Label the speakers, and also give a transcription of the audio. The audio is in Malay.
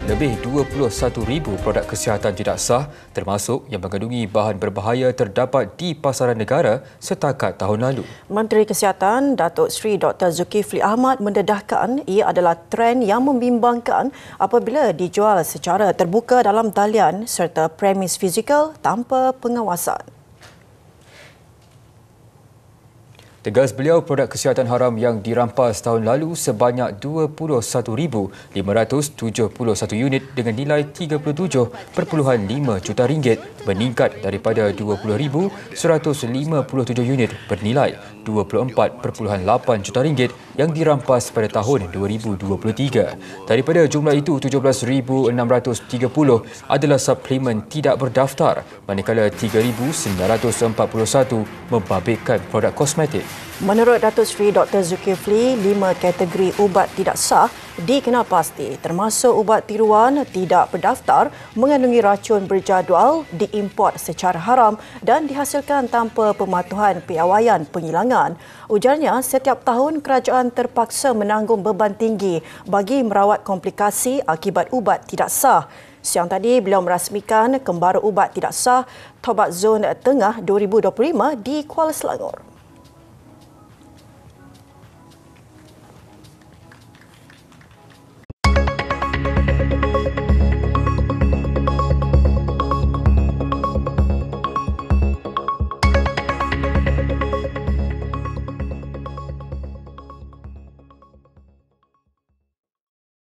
Speaker 1: lebih 21,000 produk kesihatan tidak sah termasuk yang mengandungi bahan berbahaya terdapat di pasaran negara setakat tahun lalu.
Speaker 2: Menteri Kesihatan Datuk Seri Dr. Zulkifli Ahmad mendedahkan ia adalah trend yang membimbangkan apabila dijual secara terbuka dalam talian serta premis fizikal tanpa pengawasan.
Speaker 1: Tegas beliau, produk kesihatan haram yang dirampas tahun lalu sebanyak 21,571 unit dengan nilai 37.5 juta ringgit meningkat daripada 20,157 unit bernilai 24.8 juta ringgit yang dirampas pada tahun 2023. Daripada jumlah itu, 17,630 adalah suplemen tidak berdaftar, manakala 3,941 membabitkan produk kosmetik.
Speaker 2: Menurut Datuk Seri Dr. Zulkifli, 5 kategori ubat tidak sah dikenal pasti, termasuk ubat tiruan tidak berdaftar, mengandungi racun berjadual, diimport secara haram dan dihasilkan tanpa pematuhan piawaian pengilangan. Ujarnya, setiap tahun kerajaan terpaksa menanggung beban tinggi bagi merawat komplikasi akibat ubat tidak sah. Siang tadi, beliau merasmikan kembara ubat tidak sah Tobat Zon Tengah 2025 di Kuala Selangor.